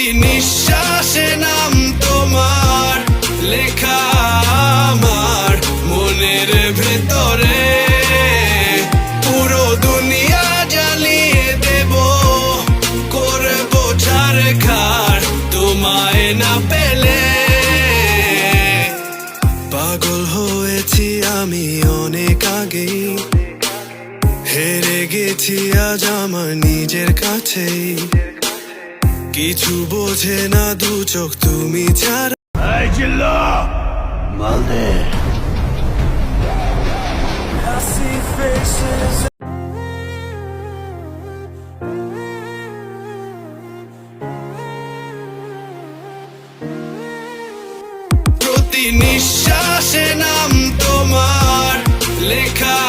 প্রতি নিঃশ্বাসে নাম তোমার লেখা আমার মনের ভেতরে। পুরো দুনিয়া জ্বালিয়ে দেব, করবো ছারখার তোমায় না পেলে। পাগল হয়েছি আমি অনেক আগেই, হেরে গেছি আজ আমার নিজের কাছেই। কিছু বোঝে না দু চোখ তুমি ছাড়া। প্রতি নিঃশ্বাসে নাম তোমার লেখা